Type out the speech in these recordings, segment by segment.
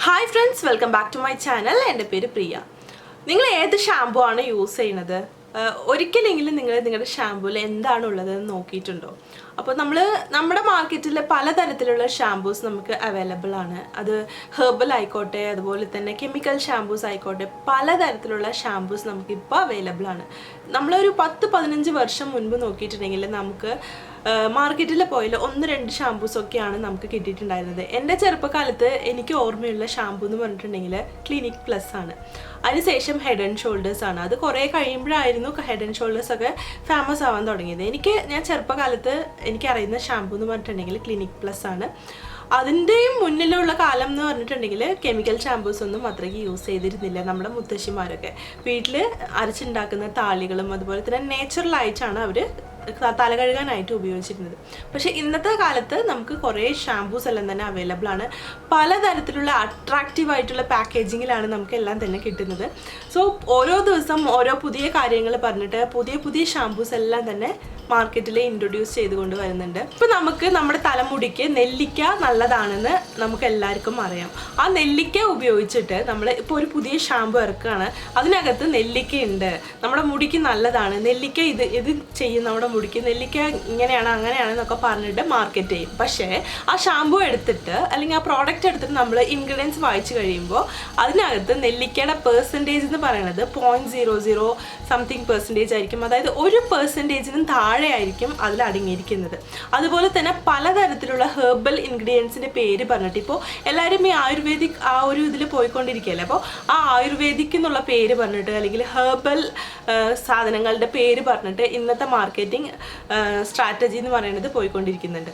Hi friends, welcome back to my channel. എൻ്റെ പേര് പ്രിയ. നിങ്ങൾ ഏത് ഷാമ്പു ആണ് യൂസ് ചെയ്യുന്നത്? ഒരിക്കലെങ്കിലും നിങ്ങൾ നിങ്ങളുടെ ഷാമ്പൂയിൽ എന്താണ് ഉള്ളതെന്ന് നോക്കിയിട്ടുണ്ടോ? അപ്പോൾ നമ്മുടെ മാർക്കറ്റിൽ പലതരത്തിലുള്ള ഷാമ്പൂസ് നമുക്ക് അവൈലബിൾ ആണ്. അത് ഹെർബൽ ആയിക്കോട്ടെ, അതുപോലെ തന്നെ കെമിക്കൽ ഷാമ്പൂസ് ആയിക്കോട്ടെ, പലതരത്തിലുള്ള ഷാമ്പൂസ് നമുക്കിപ്പോൾ അവൈലബിൾ ആണ്. നമ്മളൊരു 10-15 വർഷം മുൻപ് നോക്കിയിട്ടുണ്ടെങ്കിൽ നമുക്ക് മാർക്കറ്റിൽ പോയാൽ 1-2 ഷാമ്പൂസൊക്കെയാണ് നമുക്ക് കിട്ടിയിട്ടുണ്ടായിരുന്നത്. എൻ്റെ ചെറുപ്പകാലത്ത് എനിക്ക് ഓർമ്മയുള്ള ഷാമ്പൂ എന്ന് പറഞ്ഞിട്ടുണ്ടെങ്കിൽ ക്ലിനിക് പ്ലസ് ആണ്. അതിനുശേഷം ഹെഡ് ആൻഡ് ഷോൾഡേഴ്സ് ആണ്. അത് കുറേ കഴിയുമ്പോഴായിരുന്നു ഹെഡ് ആൻഡ് ഷോൾഡേഴ്സ് ഒക്കെ ഫേമസ് ആവാൻ തുടങ്ങിയത്. ഞാൻ ചെറുപ്പകാലത്ത് എനിക്കറിയുന്ന ഷാമ്പൂ എന്ന് പറഞ്ഞിട്ടുണ്ടെങ്കിൽ ക്ലിനിക് പ്ലസ് ആണ്. അതിൻ്റെയും മുന്നിലുള്ള കാലം എന്ന് പറഞ്ഞിട്ടുണ്ടെങ്കിൽ കെമിക്കൽ ഷാമ്പൂസ് ഒന്നും അത്രയ്ക്ക് യൂസ് ചെയ്തിരുന്നില്ല. നമ്മുടെ മുത്തശ്ശിമാരൊക്കെ വീട്ടിൽ അരച്ചുണ്ടാക്കുന്ന താളികളും അതുപോലെ തന്നെ നേച്ചുറലായിട്ടാണ് അവർ തല കഴുകാനായിട്ട് ഉപയോഗിച്ചിരുന്നത്. പക്ഷേ ഇന്നത്തെ കാലത്ത് നമുക്ക് കുറേ ഷാമ്പൂസ് എല്ലാം തന്നെ അവൈലബിൾ ആണ്. പലതരത്തിലുള്ള അട്രാക്റ്റീവ് ആയിട്ടുള്ള പാക്കേജിങ്ങിലാണ് നമുക്ക് എല്ലാം തന്നെ കിട്ടുന്നത്. സോ ഓരോ ദിവസം ഓരോ പുതിയ കാര്യങ്ങൾ പറഞ്ഞിട്ട് പുതിയ ഷാമ്പൂസ് എല്ലാം തന്നെ മാർക്കറ്റിൽ ഇൻട്രൊഡ്യൂസ് ചെയ്തുകൊണ്ട് വരുന്നുണ്ട്. ഇപ്പം നമുക്ക് നമ്മുടെ തലമുടിക്ക് നെല്ലിക്ക നല്ലതാണെന്ന് നമുക്ക് എല്ലാവർക്കും അറിയാം. ആ നെല്ലിക്ക ഉപയോഗിച്ചിട്ട് നമ്മൾ ഇപ്പോൾ ഒരു പുതിയ ഷാമ്പു ഇറക്കുകയാണ്, അതിനകത്ത് നെല്ലിക്കയുണ്ട്, നമ്മുടെ മുടിക്ക് നല്ലതാണ്, നെല്ലിക്ക ഇത് ചെയ്യും, നമ്മുടെ മുടിക്ക് നെല്ലിക്ക ഇങ്ങനെയാണ് അങ്ങനെയാണെന്നൊക്കെ പറഞ്ഞിട്ട് മാർക്കറ്റ് ചെയ്യും. പക്ഷേ ആ ഷാമ്പു എടുത്തിട്ട് അല്ലെങ്കിൽ ആ പ്രോഡക്റ്റ് എടുത്തിട്ട് നമ്മൾ ഇൻഗ്രീഡിയൻസ് വായിച്ചു കഴിയുമ്പോൾ അതിനകത്ത് നെല്ലിക്കയുടെ പെർസെൻറ്റേജ് എന്ന് പറയുന്നത് 0.00 സംതിങ് പെർസെൻറ്റേജ് ആയിരിക്കും. അതായത് 1%-നും താഴെ ആയിരിക്കും അതിൽ അടങ്ങിയിരിക്കുന്നത്. അതുപോലെ തന്നെ പലതരത്തിലുള്ള ഹെർബൽ ഇൻഗ്രീഡിയൻസിൻ്റെ പേര് പറഞ്ഞിട്ട് ഇപ്പോൾ എല്ലാവരും ഈ ആയുർവേദിക് ആ ഒരു ഇതിൽ പോയിക്കൊണ്ടിരിക്കുകയല്ലേ. അപ്പോൾ ആ ആയുർവേദിക് എന്നുള്ള പേര് പറഞ്ഞിട്ട് അല്ലെങ്കിൽ ഹെർബൽ സാധനങ്ങളുടെ പേര് പറഞ്ഞിട്ട് ഇന്നത്തെ മാർക്കറ്റിംഗ് സ്ട്രാറ്റജി എന്ന് പറയുന്നത് പോയിക്കൊണ്ടിരിക്കുന്നുണ്ട്.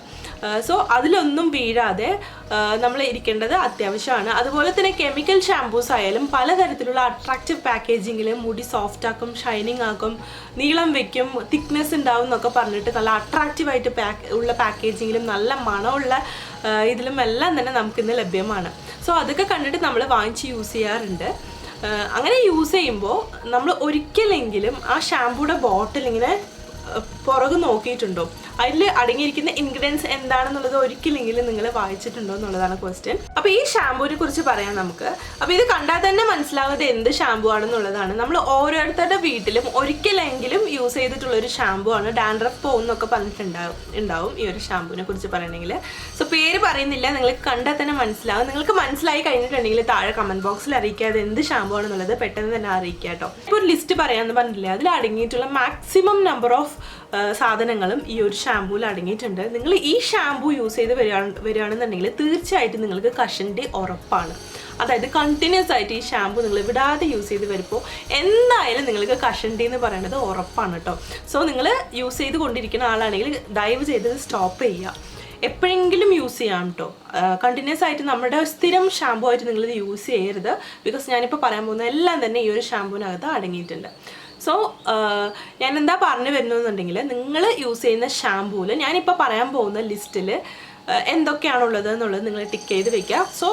സോ അതിലൊന്നും വീഴാതെ നമ്മൾ ഇരിക്കേണ്ടത് അത്യാവശ്യമാണ്. അതുപോലെ തന്നെ കെമിക്കൽ ഷാമ്പൂസ് ആയാലും പലതരത്തിലുള്ള അട്രാക്റ്റീവ് പാക്കേജിങ്ങിൽ മുടി സോഫ്റ്റ് ആക്കും, ഷൈനിങ് ആക്കും, നീളം വെക്കും, തിക്നെസ് ഉണ്ടാവും എന്നൊക്കെ പറഞ്ഞിട്ട് നല്ല അട്രാക്റ്റീവായിട്ട് ഉള്ള പാക്കേജിങ്ങിലും നല്ല മണമുള്ള ഇതിലും എല്ലാം തന്നെ നമുക്കിന്ന് ലഭ്യമാണ്. സോ അതൊക്കെ കണ്ടിട്ട് നമ്മൾ വാങ്ങിച്ച് യൂസ് ചെയ്യാറുണ്ട്. അങ്ങനെ യൂസ് ചെയ്യുമ്പോൾ നമ്മൾ ഒരിക്കലെങ്കിലും ആ ഷാമ്പൂയുടെ ബോട്ടിൽ ഇങ്ങനെ പുറകെ നോക്കിയിട്ടുണ്ടോ, അതിൽ അടങ്ങിയിരിക്കുന്ന ഇൻഗ്രീഡിയൻസ് എന്താണെന്നുള്ളത് ഒരിക്കലെങ്കിലും നിങ്ങൾ വായിച്ചിട്ടുണ്ടോ എന്നുള്ളതാണ് ക്വസ്റ്റ്യൻ. അപ്പോൾ ഈ ഷാമ്പൂവിനെ കുറിച്ച് പറയാം നമുക്ക്. അപ്പോൾ ഇത് കണ്ടാൽ തന്നെ മനസ്സിലാവുന്നത് എന്ത് ഷാമ്പൂ ആണെന്നുള്ളതാണ്. നമ്മൾ ഓരോരുത്തരുടെ വീട്ടിലും ഒരിക്കലെങ്കിലും യൂസ് ചെയ്തിട്ടുള്ളൊരു ഷാമ്പൂ ആണ്. ഡാൻഡ്രഫ് പോകുന്നൊക്കെ പറഞ്ഞിട്ടുണ്ടാവും ഈ ഒരു ഷാമ്പൂവിനെ കുറിച്ച് പറയണമെങ്കിൽ. സോ പേര് പറയുന്നില്ല, നിങ്ങൾക്ക് കണ്ടാൽ തന്നെ മനസ്സിലാവും. നിങ്ങൾക്ക് മനസ്സിലായി കഴിഞ്ഞിട്ടുണ്ടെങ്കിൽ താഴെ കമൻറ്റ് ബോക്സിൽ അറിയിക്കുക അത് എന്ത് ഷാമ്പൂ ആണെന്നുള്ളത് പെട്ടെന്ന് തന്നെ അറിയിക്കുക കേട്ടോ. ഇപ്പോൾ ഒരു ലിസ്റ്റ് പറയാമെന്ന് പറഞ്ഞില്ലേ, അതിൽ അടങ്ങിയിട്ടുള്ള മാക്സിമം നമ്പർ ഓഫ് സാധനങ്ങളും ഈ ഒരു ഷാമ്പൂവിൽ അടങ്ങിയിട്ടുണ്ട്. നിങ്ങൾ ഈ ഷാമ്പൂ യൂസ് ചെയ്ത് വരികയാണെന്നുണ്ടെങ്കിൽ തീർച്ചയായിട്ടും നിങ്ങൾക്ക് കഷണ്ടി ഉറപ്പാണ്. അതായത് കണ്ടിന്യൂസ് ആയിട്ട് ഈ ഷാമ്പൂ നിങ്ങൾ വിടാതെ യൂസ് ചെയ്ത് വരുമ്പോൾ എന്തായാലും നിങ്ങൾക്ക് കഷണ്ടി എന്ന് പറയുന്നത് ഉറപ്പാണ് കേട്ടോ. സോ നിങ്ങൾ യൂസ് ചെയ്ത് കൊണ്ടിരിക്കുന്ന ആളാണെങ്കിൽ ദയവ് ചെയ്ത് സ്റ്റോപ്പ് ചെയ്യുക. എപ്പോഴെങ്കിലും യൂസ് ചെയ്യാം കേട്ടോ. കണ്ടിന്യൂസ് ആയിട്ട് നമ്മുടെ സ്ഥിരം ഷാമ്പൂ ആയിട്ട് നിങ്ങളിത് യൂസ് ചെയ്യരുത്. ബിക്കോസ് ഞാനിപ്പോൾ പറയാൻ പോകുന്ന എല്ലാം തന്നെ ഈ ഒരു ഷാമ്പൂവിനകത്ത് അടങ്ങിയിട്ടുണ്ട്. സോ ഞാൻ എന്താ പറഞ്ഞു വരുന്നതെന്നുണ്ടെങ്കിൽ നിങ്ങൾ യൂസ് ചെയ്യുന്ന ഷാമ്പൂവിൽ ഞാനിപ്പോൾ പറയാൻ പോകുന്ന ലിസ്റ്റിൽ എന്തൊക്കെയാണുള്ളത് എന്നുള്ളത് നിങ്ങൾ ടിക്ക് ചെയ്ത് വെക്കുക. സോ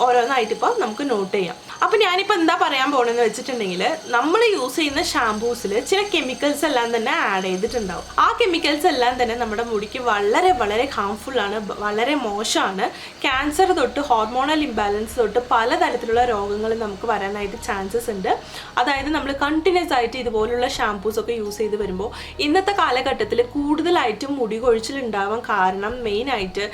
ഓരോന്നായിട്ട് ഇപ്പോൾ നമുക്ക് നോട്ട് ചെയ്യാം. അപ്പോൾ ഞാനിപ്പോൾ എന്താ പറയാൻ പോകണമെന്ന് വെച്ചിട്ടുണ്ടെങ്കിൽ നമ്മൾ യൂസ് ചെയ്യുന്ന ഷാമ്പൂസിൽ ചില കെമിക്കൽസ് എല്ലാം തന്നെ ആഡ് ചെയ്തിട്ടുണ്ടാവും. ആ കെമിക്കൽസ് എല്ലാം തന്നെ നമ്മുടെ മുടിക്ക് വളരെ വളരെ ഹാംഫുള്ളാണ്, വളരെ മോശമാണ്. ക്യാൻസർ തൊട്ട് ഹോർമോണൽ ഇംബാലൻസ് തൊട്ട് പലതരത്തിലുള്ള രോഗങ്ങൾ നമുക്ക് വരാനായിട്ട് ചാൻസസ് ഉണ്ട്. അതായത് നമ്മൾ കണ്ടിന്യൂസ് ആയിട്ട് ഇതുപോലുള്ള ഷാമ്പൂസൊക്കെ യൂസ് ചെയ്ത് വരുമ്പോൾ ഇന്നത്തെ കാലഘട്ടത്തിൽ കൂടുതലായിട്ടും മുടി കൊഴിച്ചിലുണ്ടാവാൻ കാരണം മെയിനായിട്ട്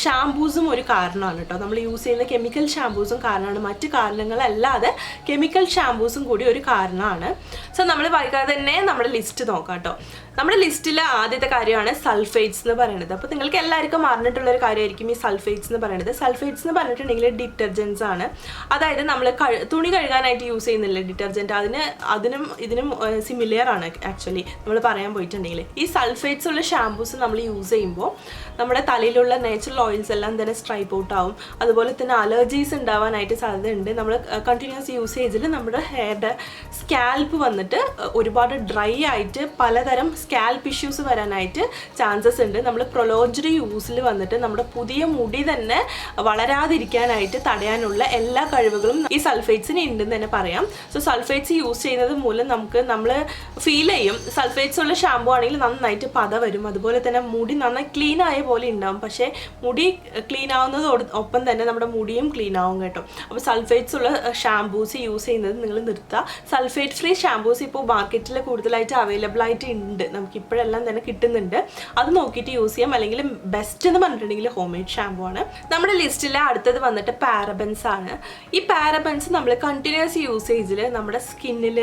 ഷാമ്പൂസും ഒരു കാരണമാണ് കേട്ടോ. നമ്മൾ യൂസ് ചെയ്യുന്ന കെമിക്കൽ ഷാമ്പൂസും കാരണമാണ്, മറ്റ് കാരണങ്ങളല്ലാതെ കെമിക്കൽ ഷാമ്പൂസും കൂടി ഒരു കാരണമാണ്. സോ നമ്മൾ വൈകാതെ തന്നെ നമ്മുടെ ലിസ്റ്റ് നോക്കാം കേട്ടോ. നമ്മുടെ ലിസ്റ്റിൽ ആദ്യത്തെ കാര്യമാണ് സൾഫേറ്റ്സ് എന്ന് പറയുന്നത്. അപ്പോൾ നിങ്ങൾക്ക് എല്ലാവർക്കും അറിഞ്ഞിട്ടുള്ളൊരു കാര്യമായിരിക്കും ഈ സൾഫേറ്റ്സ് എന്ന് പറയുന്നത്. സൾഫേറ്റ്സ് എന്ന് പറഞ്ഞിട്ടുണ്ടെങ്കിൽ ഡിറ്റർജൻസ് ആണ്. അതായത് നമ്മൾ തുണി കഴുകാനായിട്ട് യൂസ് ചെയ്യുന്നില്ല ഡിറ്റർജൻറ്റ്, അതിനും ഇതിനും സിമിലർ ആണ് ആക്ച്വലി നമ്മൾ പറയാൻ പോയിട്ടുണ്ടെങ്കിൽ. ഈ സൾഫേറ്റ്സ് ഉള്ള ഷാമ്പൂസ് നമ്മൾ യൂസ് ചെയ്യുമ്പോൾ നമ്മുടെ തലയിലുള്ള നാച്ചുറൽ ഓയിൽസ് എല്ലാം തന്നെ സ്ട്രൈപ്പ് ഔട്ട് ആവും. അതുപോലെ തന്നെ അലർജീസ് ഉണ്ടാവാനായിട്ട് സാധ്യതയുണ്ട്. നമ്മൾ കണ്ടിന്യൂസ് യൂസേജിൽ നമ്മുടെ ഹെയറുടെ സ്കാൽപ്പ് വന്നിട്ട് ഒരുപാട് ഡ്രൈ ആയിട്ട് പലതരം സ്കാൽപ്പ് ഇഷ്യൂസ് വരാനായിട്ട് ചാൻസസ് ഉണ്ട്. നമ്മൾ പ്രൊലോഞ്ച്ഡ് യൂസിൽ വന്നിട്ട് നമ്മുടെ പുതിയ മുടി തന്നെ വളരാതിരിക്കാനായിട്ട് തടയാനുള്ള എല്ലാ കഴിവുകളും ഈ സൾഫേറ്റ്സിന് ഉണ്ടെന്ന് തന്നെ പറയാം. സോ സൾഫേറ്റ്സ് യൂസ് ചെയ്യുന്നത് മൂലം നമ്മൾ ഫീൽ ചെയ്യും. സൾഫേറ്റ്സ് ഉള്ള ഷാമ്പു ആണെങ്കിൽ നന്നായിട്ട് പത വരും, അതുപോലെ തന്നെ മുടി നന്നായി ക്ലീൻ ആയ പോലെ ഉണ്ടാവും. പക്ഷേ മുടി ക്ലീൻ ആവുന്നതോടൊപ്പം തന്നെ നമ്മുടെ മുടിയും ക്ലീൻ ആവും കേട്ടോ. അപ്പോൾ സൾഫേറ്റ്സ് ഉള്ള ഷാമ്പൂസ് യൂസ് ചെയ്യുന്നത് നിങ്ങൾ നിർത്തുക. സൾഫേറ്റ് ഫ്രീ ഷാമ്പൂസ് ഇപ്പോൾ മാർക്കറ്റിൽ കൂടുതലായിട്ട് അവൈലബിൾ ആയിട്ട് ഉണ്ട്, നമുക്ക് ഇപ്പോഴെല്ലാം തന്നെ കിട്ടുന്നുണ്ട്. അത് നോക്കിയിട്ട് യൂസ് ചെയ്യാം. അല്ലെങ്കിൽ ബെസ്റ്റ് എന്ന് പറഞ്ഞിട്ടുണ്ടെങ്കിൽ ഹോം മെയ്ഡ് ഷാമ്പൂ ആണ്. നമ്മുടെ ലിസ്റ്റിൽ അടുത്തത് വന്നിട്ട് പാരബൻസ് ആണ്. ഈ പാരബൻസ് നമ്മൾ കണ്ടിന്യൂസ് യൂസേജിൽ നമ്മുടെ സ്കിന്നിൽ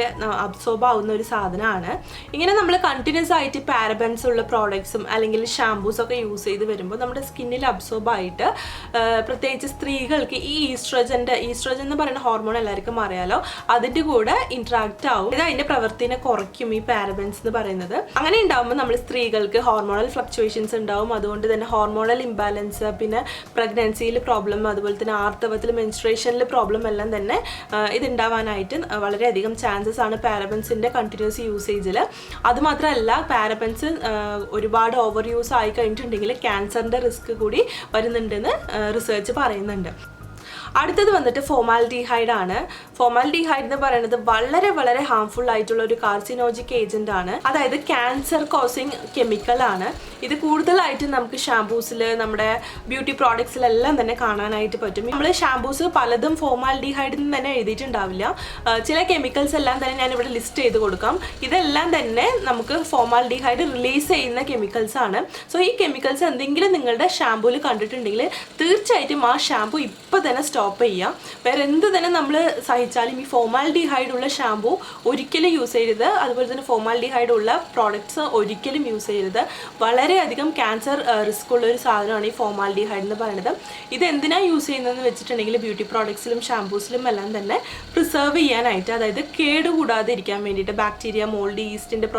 അബ്സോർബ് ആവുന്ന ഒരു സാധനമാണ്. ഇങ്ങനെ നമ്മൾ കണ്ടിന്യൂസ് ആയിട്ട് പാരബൻസ് ഉള്ള പ്രോഡക്ട്സും അല്ലെങ്കിൽ ഷാമ്പൂസ് ഒക്കെ യൂസ് ചെയ്ത് വരുമ്പോൾ നമ്മുടെ സ്കിന്നിൽ അബ്സോർബ് ആയിട്ട് പ്രത്യേകിച്ച് സ്ത്രീകൾക്ക് ഈ ഈസ്ട്രോജൻ എന്ന് പറയുന്ന ഹോർമോൺ എല്ലാവർക്കും അറിയാലോ, അതിൻ്റെ കൂടെ ഇന്ററാക്ട് ആവും. ഇത് അതിന്റെ പ്രവൃത്തിനെ കുറയ്ക്കും ഈ പാരബൻസ് എന്ന് പറയുന്നത്. അങ്ങനെ ഉണ്ടാകുമ്പോൾ നമ്മൾ സ്ത്രീകൾക്ക് ഹോർമോണൽ ഫ്ലക്ച്വേഷൻസ് ഉണ്ടാവും. അതുകൊണ്ട് തന്നെ ഹോർമോണൽ ഇംബാലൻസ്, പിന്നെ പ്രഗ്നൻസിയിൽ പ്രോബ്ലം, അതുപോലെ തന്നെ ആർത്തവത്തിൽ മെൻസ്ട്രേഷനിൽ പ്രോബ്ലം എല്ലാം തന്നെ ഇതുണ്ടാവാനായിട്ട് വളരെയധികം ചാൻസസ് ആണ് പാരബൻസിന്റെ കണ്ടിന്യൂസ് യൂസേജിൽ. അതുമാത്രമല്ല പാരബൻസ് ഒരുപാട് ഓവർ യൂസ് ആയി കഴിഞ്ഞിട്ടുണ്ടെങ്കിൽ ക്യാൻസറിന്റെ റിസ്ക് കൂടി വരുന്നുണ്ടെന്ന് റിസർച്ച് പറയുന്നുണ്ട്. അടുത്തത് വന്നിട്ട് ഫോമാൽഡിഹൈഡ് ആണ്. ഫോമാൽഡിഹൈഡ് എന്ന് പറയുന്നത് വളരെ വളരെ ഹാർംഫുൾ ആയിട്ടുള്ള ഒരു കാർസിനോജിക് ഏജന്റ് ആണ്. അതായത് ക്യാൻസർ കോസിങ് കെമിക്കൽ ആണ്. ഇത് കൂടുതലായിട്ട് നമുക്ക് ഷാംപൂസിൽ, നമ്മുടെ ബ്യൂട്ടി പ്രോഡക്ട്സിലെല്ലാം തന്നെ കാണാനായിട്ട് പറ്റും. നമ്മൾ ഷാംപൂസ് പലതും ഫോമാൽഡിഹൈഡിൽ നിന്ന് തന്നെ എഴുതിയിട്ടുണ്ടാവില്ല. ചില കെമിക്കൽസ് എല്ലാം തന്നെ ഞാനിവിടെ ലിസ്റ്റ് ചെയ്ത് കൊടുക്കാം. ഇതെല്ലാം തന്നെ നമുക്ക് ഫോമാൽഡിഹൈഡ് റിലീസ് ചെയ്യുന്ന കെമിക്കൽസ് ആണ്. സോ ഈ കെമിക്കൽസ് എന്തെങ്കിലും നിങ്ങളുടെ ഷാംപൂവിൽ കണ്ടിട്ടുണ്ടെങ്കിൽ തീർച്ചയായിട്ടും ആ ഷാംപൂ ഇപ്പം തന്നെ സ്റ്റോപ്പ് ചെയ്യാം. വേറെ എന്ത് തന്നെ നമ്മൾ സഹിച്ചാലും ഈ ഫോമാൽഡിഹൈഡ് ഉള്ള ഷാംപൂ ഒരിക്കലും യൂസ് ചെയ്യരുത്. അതുപോലെ തന്നെ ഫോമാൽഡിഹൈഡ് ഉള്ള പ്രോഡക്ട്സ് ഒരിക്കലും യൂസ് ചെയ്യരുത്. വളരെയധികം ക്യാൻസർ റിസ്ക് ഉള്ള ഒരു സാധനമാണ് ഈ ഫോമാൽഡിഹൈഡ് എന്ന് പറയുന്നത്. ഇത് എന്തിനാണ് യൂസ് ചെയ്യുന്നതെന്ന് വെച്ചിട്ടുണ്ടെങ്കിൽ ബ്യൂട്ടി പ്രോഡക്ട്സിലും ഷാംപൂസിലും എല്ലാം തന്നെ പ്രിസർവ് ചെയ്യാനായിട്ട്, അതായത് കേടുകൂടാതെ ഇരിക്കാൻ വേണ്ടിയിട്ട്, ബാക്ടീരിയ, മോൾഡ്, ഈസ്റ്റിൻ്റെ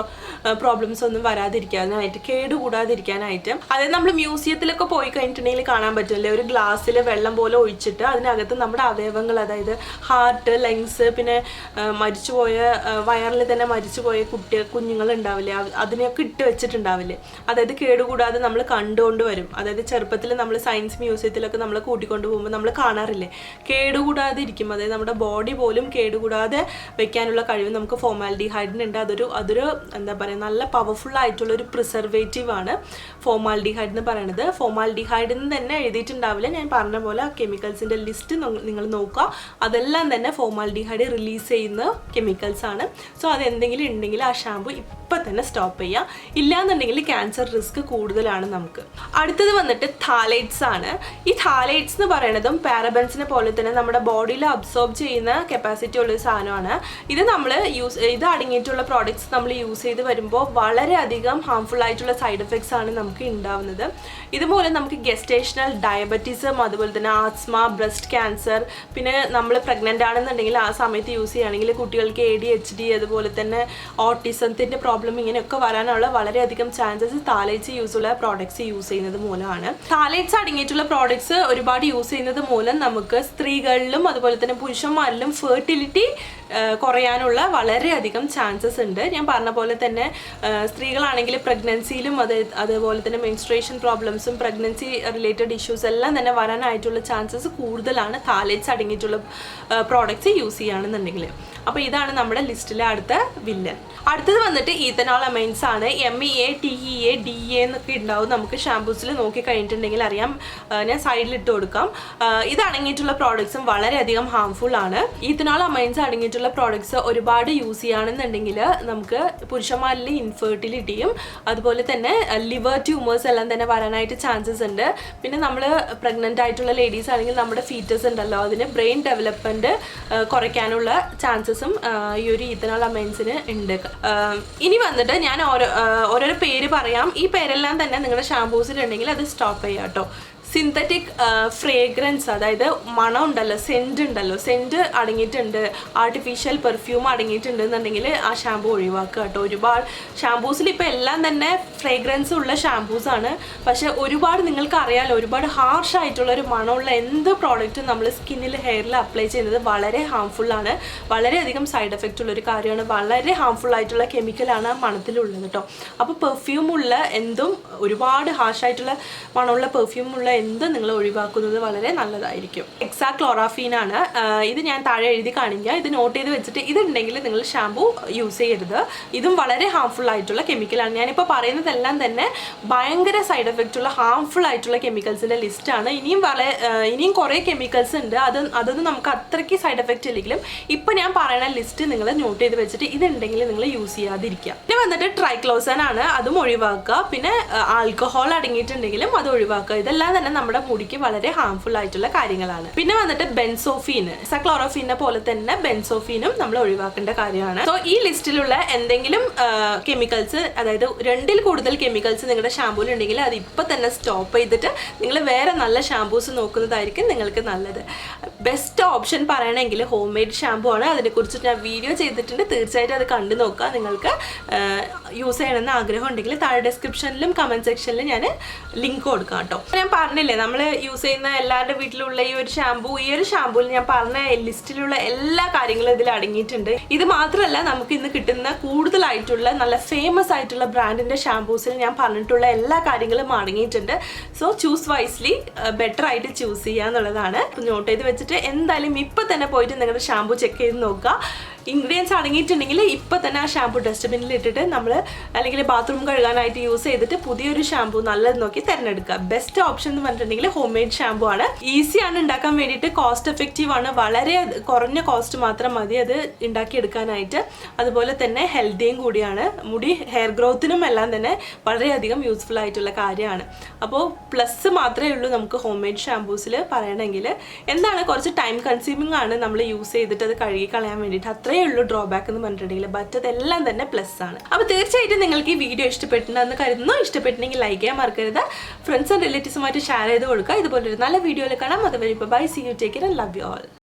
പ്രോബ്ലംസ് ഒന്നും വരാതിരിക്കാനായിട്ട്, കേടുകൂടാതിരിക്കാനായിട്ട്. അതായത് നമ്മൾ മ്യൂസിയത്തിലൊക്കെ പോയി കഴിഞ്ഞിട്ടുണ്ടെങ്കിൽ കാണാൻ പറ്റില്ലേ, ഒരു ഗ്ലാസ്സിൽ വെള്ളം പോലെ ഒഴിച്ചിട്ട് അതിനകത്ത് നമ്മുടെ അവയവങ്ങൾ, അതായത് ഹാർട്ട്, ലങ്സ്, പിന്നെ മരിച്ചുപോയ വയറിൽ തന്നെ മരിച്ചുപോയ കുഞ്ഞുങ്ങൾ ഉണ്ടാവില്ലേ, അതിനെയൊക്കെ ഇട്ട് വെച്ചിട്ടുണ്ടാവില്ലേ. അതായത് കേടുകൂടാതെ നമ്മൾ കണ്ടുകൊണ്ട് വരും. അതായത് ചെറുപ്പത്തിൽ നമ്മൾ സയൻസ് മ്യൂസിയത്തിലൊക്കെ നമ്മൾ കൂട്ടിക്കൊണ്ട് പോകുമ്പോൾ നമ്മൾ കാണാറില്ലേ, കേടുകൂടാതെ ഇരിക്കും. അതായത് നമ്മുടെ ബോഡി പോലും കേടുകൂടാതെ വെക്കാനുള്ള കഴിവ് നമുക്ക് ഫോമാൽഡിഹൈഡിനുണ്ട്. അതൊരു എന്താ പറയുക, നല്ല പവർഫുൾ ആയിട്ടുള്ള ഒരു പ്രിസർവേറ്റീവ് ആണ് ഫോമാൽഡിഹൈഡ് എന്ന് പറയുന്നത്. ഫോമാൽഡിഹൈഡ് എന്ന് തന്നെ എഴുതിയിട്ടുണ്ടാവില്ല, ഞാൻ പറഞ്ഞ പോലെ കെമിക്കൽസിൻ്റെ ലിസ്റ്റ് നിങ്ങൾ നോക്കുക. അതെല്ലാം തന്നെ ഫോമാൽഡിഹൈഡ് റിലീസ് ചെയ്യുന്ന കെമിക്കൽസ് ആണ്. സോ അതെന്തെങ്കിലും ഉണ്ടെങ്കിൽ ആ ഷാമ്പു ഇപ്പം തന്നെ സ്റ്റോപ്പ് ചെയ്യുക. ഇല്ലാന്നുണ്ടെങ്കിൽ ക്യാൻസർ റിസ്ക് കൂടുതലാണ് നമുക്ക്. അടുത്തത് വന്നിട്ട് താലൈറ്റ്സ് ആണ്. ഈ താലൈറ്റ്സ് എന്ന് പറയുന്നതും പാരബൻസിനെ പോലെ തന്നെ നമ്മുടെ ബോഡിയിൽ അബ്സോർബ് ചെയ്യുന്ന കപ്പാസിറ്റി ഉള്ളൊരു സാധനമാണ്. ഇത് അടങ്ങിയിട്ടുള്ള പ്രോഡക്ട്സ് നമ്മൾ യൂസ് ചെയ്ത് വരുമ്പോൾ വളരെയധികം ഹാർംഫുൾ ആയിട്ടുള്ള സൈഡ് എഫക്ട്സ് ആണ് നമുക്ക് ഉണ്ടാവുന്നത്. ഇതുപോലെ നമുക്ക് ഗെസ്റ്റേഷണൽ ഡയബറ്റീസും, അതുപോലെ തന്നെ ആസ്മ, ബ്രസ്റ്റ് ക്യാൻസർ, പിന്നെ നമ്മൾ പ്രഗ്നൻ്റ് ആണെന്നുണ്ടെങ്കിൽ ആ സമയത്ത് യൂസ് ചെയ്യുകയാണെങ്കിൽ കുട്ടികൾക്ക് ADHD, അതുപോലെ തന്നെ ഓട്ടിസത്തിൻ്റെ പ്രോബ്ലം, ഇങ്ങനെയൊക്കെ വരാനുള്ള വളരെയധികം ചാൻസസ് താലൈറ്റ്സ് യൂസുള്ള പ്രോഡക്ട്സ് യൂസ് ചെയ്യുന്നത് മൂലമാണ്. താലൈറ്റ്സ് അടങ്ങിയിട്ടുള്ള പ്രോഡക്ട്സ് ഒരുപാട് യൂസ് ചെയ്യുന്നത് മൂലം നമുക്ക് സ്ത്രീകളിലും അതുപോലെ തന്നെ പുരുഷന്മാരിലും ഫെർട്ടിലിറ്റി കുറയാനുള്ള വളരെയധികം ചാൻസസ് ഉണ്ട്. ഞാൻ പറഞ്ഞ പോലെ തന്നെ സ്ത്രീകളാണെങ്കിൽ പ്രഗ്നൻസിയിലും അതുപോലെ തന്നെ മെൻസ്ട്രേഷൻ പ്രോബ്ലംസും പ്രഗ്നൻസി റിലേറ്റഡ് ഇഷ്യൂസ് എല്ലാം തന്നെ വരാനായിട്ടുള്ള ചാൻസസ് കൂടുതലാണ് താലൈറ്റ്സ് അടങ്ങിയിട്ടുള്ള പ്രോഡക്ട്സ് യൂസ് ചെയ്യുകയാണെന്നുണ്ടെങ്കിൽ. അപ്പോൾ ഇതാണ് നമ്മുടെ ലിസ്റ്റിലെ അടുത്ത വില്ലൻ. അടുത്തത് വന്നിട്ട് ഈത്തനോൾ അമൈൻസ് ആണ്. MEA, TEA, DEA എന്നൊക്കെ ഉണ്ടാവും. നമുക്ക് ഷാംപൂസിൽ നോക്കി കഴിഞ്ഞിട്ടുണ്ടെങ്കിൽ അറിയാം, ഞാൻ സൈഡിലിട്ട് കൊടുക്കാം. ഇത് അടങ്ങിയിട്ടുള്ള പ്രോഡക്ട്സും വളരെയധികം ഹാർംഫുൾ ആണ്. ഈത്തനോൾ അമൈൻസ് അടങ്ങിയിട്ടുള്ള പ്രോഡക്ട്സ് ഒരുപാട് യൂസ് ചെയ്യുകയാണെന്നുണ്ടെങ്കിൽ നമുക്ക് പുരുഷന്മാരിൽ ഇൻഫെർട്ടിലിറ്റിയും അതുപോലെ തന്നെ ലിവർ ട്യൂമേഴ്സ് എല്ലാം തന്നെ വരാനായിട്ട് ചാൻസസ് ഉണ്ട്. പിന്നെ നമ്മൾ പ്രഗ്നൻ്റ് ആയിട്ടുള്ള ലേഡീസ് ആണെങ്കിൽ നമ്മുടെ ഫീറ്റസ് ഉണ്ടല്ലോ, അതിന് ബ്രെയിൻ ഡെവലപ്മെൻറ്റ് കുറയ്ക്കാനുള്ള ചാൻസസും ഈ ഒരു ഈത്തനോൾ അമൈൻസിന് ഉണ്ട്. ഇനി വന്നിട്ട് ഞാൻ ഓരോരോ പേര് പറയാം. ഈ പേരെല്ലാം തന്നെ നിങ്ങളുടെ ഷാംപൂസിലുണ്ടെങ്കിൽ അത് സ്റ്റോപ്പ് ചെയ്യാം കേട്ടോ. സിന്തറ്റിക് ഫ്രേഗ്രൻസ്, അതായത് മണം ഉണ്ടല്ലോ, സെൻറ്റ് അടങ്ങിയിട്ടുണ്ട്, ആർട്ടിഫിഷ്യൽ പെർഫ്യൂം അടങ്ങിയിട്ടുണ്ട് എന്നുണ്ടെങ്കിൽ ആ ഷാമ്പു ഒഴിവാക്കുക കേട്ടോ. ഒരുപാട് ഷാമ്പൂസിൽ ഇപ്പോൾ എല്ലാം തന്നെ ഫ്രേഗ്രൻസ് ഉള്ള ഷാമ്പൂസാണ്. പക്ഷെ ഒരുപാട് നിങ്ങൾക്ക് അറിയാമല്ലോ, ഒരുപാട് ഹാർഷ് ആയിട്ടുള്ള ഒരു മണമുള്ള എന്ത് പ്രോഡക്റ്റും നമ്മൾ സ്കിന്നിൽ ഹെയറിൽ അപ്ലൈ ചെയ്യുന്നത് വളരെ ഹാംഫുള്ളാണ്. വളരെയധികം സൈഡ് എഫക്റ്റ് ഉള്ളൊരു കാര്യമാണ്. വളരെ ഹാംഫുൾ ആയിട്ടുള്ള കെമിക്കലാണ് ആ മണത്തിലുള്ളത് കേട്ടോ. അപ്പോൾ പെർഫ്യൂമുള്ള എന്തും, ഒരുപാട് ഹാർഷായിട്ടുള്ള മണമുള്ള പെർഫ്യൂമുള്ള എന്തും നിങ്ങൾ ഒഴിവാക്കുന്നത് വളരെ നല്ലതായിരിക്കും. ഹെക്സാക്ലോറോഫീൻ ആണ് ഇത്. ഞാൻ താഴെ എഴുതി കാണിക്കുക, ഇത് നോട്ട് ചെയ്ത് വെച്ചിട്ട് ഇതുണ്ടെങ്കിൽ നിങ്ങൾ ഷാമ്പൂ യൂസ് ചെയ്യരുത്. ഇതും വളരെ ഹാംഫുൾ ആയിട്ടുള്ള കെമിക്കലാണ്. ഞാനിപ്പോൾ പറയുന്നതെല്ലാം തന്നെ ഭയങ്കര സൈഡ് എഫക്റ്റ് ഉള്ള ഹാംഫുൾ ആയിട്ടുള്ള കെമിക്കൽസിൻ്റെ ലിസ്റ്റാണ്. ഇനിയും കുറേ കെമിക്കൽസ് ഉണ്ട്, അതൊന്നും നമുക്ക് അത്രയ്ക്ക് സൈഡ് എഫക്റ്റ് ഇല്ലെങ്കിലും ഇപ്പം ഞാൻ പറയുന്ന ലിസ്റ്റ് നിങ്ങൾ നോട്ട് ചെയ്ത് വെച്ചിട്ട് ഇതുണ്ടെങ്കിൽ നിങ്ങൾ യൂസ് ചെയ്യാതിരിക്കുക. പിന്നെ വന്നിട്ട് ട്രൈക്ലോസൻ ആണ്, അതും ഒഴിവാക്കുക. പിന്നെ ആൽക്കഹോൾ അടങ്ങിയിട്ടുണ്ടെങ്കിലും അത് ഒഴിവാക്കുക. ഇതെല്ലാം തന്നെ നമ്മുടെ മുടിക്ക് വളരെ ഹാംഫുൾ ആയിട്ടുള്ള കാര്യങ്ങളാണ്. പിന്നെ വന്നിട്ട് ബെൻസോഫീൻ, ഹെക്സാക്ലോറോഫീനെ പോലെ തന്നെ ബെൻസോഫീനും നമ്മൾ ഒഴിവാക്കേണ്ട കാര്യമാണ്. സോ ഈ ലിസ്റ്റിലുള്ള എന്തെങ്കിലും കെമിക്കൽസ്, അതായത് 2ൽ കൂടുതൽ കെമിക്കൽസ് നിങ്ങളുടെ ഷാമ്പൂയിൽ ഉണ്ടെങ്കിൽ അത് ഇപ്പം തന്നെ സ്റ്റോപ്പ് ചെയ്തിട്ട് നിങ്ങൾ വേറെ നല്ല ഷാമ്പൂസ് നോക്കുന്നതായിരിക്കും നിങ്ങൾക്ക് നല്ലത്. ബെസ്റ്റ് ഓപ്ഷൻ പറയണമെങ്കിൽ ഹോം മെയ്ഡ് ഷാമ്പൂ ആണ്. അതിനെക്കുറിച്ച് ഞാൻ വീഡിയോ ചെയ്തിട്ടുണ്ട്, തീർച്ചയായിട്ടും അത് കണ്ടു നോക്കുക. നിങ്ങൾക്ക് യൂസ് ചെയ്യണമെന്ന് ആഗ്രഹം ഉണ്ടെങ്കിൽ താഴെ ഡിസ്ക്രിപ്ഷനിലും കമൻറ്റ് സെക്ഷനിലും ഞാൻ ലിങ്ക് കൊടുക്കാം കേട്ടോ. ഞാൻ പറഞ്ഞില്ലേ, നമ്മൾ യൂസ് ചെയ്യുന്ന എല്ലാവരുടെ വീട്ടിലുള്ള ഈ ഒരു ഷാമ്പൂയിൽ ഞാൻ പറഞ്ഞ ലിസ്റ്റിലുള്ള എല്ലാ കാര്യങ്ങളും ഇതിൽ അടങ്ങിയിട്ടുണ്ട്. ഇത് മാത്രമല്ല, നമുക്ക് ഇന്ന് കിട്ടുന്ന കൂടുതലായിട്ടുള്ള നല്ല ഫേമസ് ആയിട്ടുള്ള ബ്രാൻഡിൻ്റെ ഷാമ്പൂസിൽ ഞാൻ പറഞ്ഞിട്ടുള്ള എല്ലാ കാര്യങ്ങളും അടങ്ങിയിട്ടുണ്ട്. സോ ചൂസ് വൈസ്ലി, ബെറ്റർ ആയിട്ട് ചൂസ് ചെയ്യുക എന്നുള്ളതാണ്. നോട്ട് ചെയ്ത് വെച്ചിട്ട് എന്തായാലും ഇപ്പം തന്നെ പോയിട്ട് നിങ്ങളുടെ ഷാമ്പൂ ചെക്ക് ചെയ്ത് നോക്കുക. ഇൻഗ്രീഡിയൻസ് അടങ്ങിയിട്ടുണ്ടെങ്കിൽ ഇപ്പം തന്നെ ആ ഷാമ്പൂ ഡസ്റ്റ്ബിന്നിൽ ഇട്ടിട്ട് നമ്മൾ അല്ലെങ്കിൽ ബാത്റൂം കഴുകാനായിട്ട് യൂസ് ചെയ്തിട്ട് പുതിയൊരു ഷാമ്പൂ നല്ലത് നോക്കി തിരഞ്ഞെടുക്കുക. ബെസ്റ്റ് ഓപ്ഷൻ എന്ന് പറഞ്ഞിട്ടുണ്ടെങ്കിൽ ഹോം മെയ്ഡ് ഷാമ്പൂ ആണ്. ഈസിയാണ് ഉണ്ടാക്കാൻ വേണ്ടിയിട്ട്, കോസ്റ്റ് എഫക്റ്റീവ് ആണ്. വളരെ കുറഞ്ഞ കോസ്റ്റ് മാത്രം മതി അത് ഉണ്ടാക്കിയെടുക്കാനായിട്ട്. അതുപോലെ തന്നെ ഹെൽത്തിയും കൂടിയാണ്. മുടി ഹെയർ ഗ്രോത്തിനും എല്ലാം തന്നെ വളരെയധികം യൂസ്ഫുൾ ആയിട്ടുള്ള കാര്യമാണ്. അപ്പോൾ പ്ലസ് മാത്രമേ ഉള്ളൂ നമുക്ക് ഹോം മെയ്ഡ് ഷാമ്പൂസിൽ പറയണമെങ്കിൽ. എന്താണ്, കുറച്ച് ടൈം കൺസ്യൂമിംഗ് ആണ് നമ്മൾ യൂസ് ചെയ്തിട്ട് അത് കഴുകി കളയാൻ വേണ്ടിയിട്ട്. അത്രയേ ഉള്ളൂ ഡ്രോബാക്ക് എന്ന് പറഞ്ഞിട്ടുണ്ടെങ്കിൽ. മറ്റതെല്ലാം തന്നെ പ്ലസ് ആണ്. അപ്പോൾ തീർച്ചയായിട്ടും നിങ്ങൾക്ക് ഈ വീഡിയോ ഇഷ്ടപ്പെട്ടിട്ടുണ്ടെന്ന് കരുതുന്നു. ഇഷ്ടപ്പെട്ടിട്ടുണ്ടെങ്കിൽ ലൈക്ക് ചെയ്യാൻ മറക്കരുത്. ഫ്രണ്ട്സ് ആൻഡ് റിലേറ്റീവ്സുമായിട്ട് ഷെയർ ചെയ്ത് കൊടുക്കുക. ഇതുപോലൊരു നല്ല വീഡിയോയിൽ കാണാം. അതുവരെ bye, see you, take care and love you all.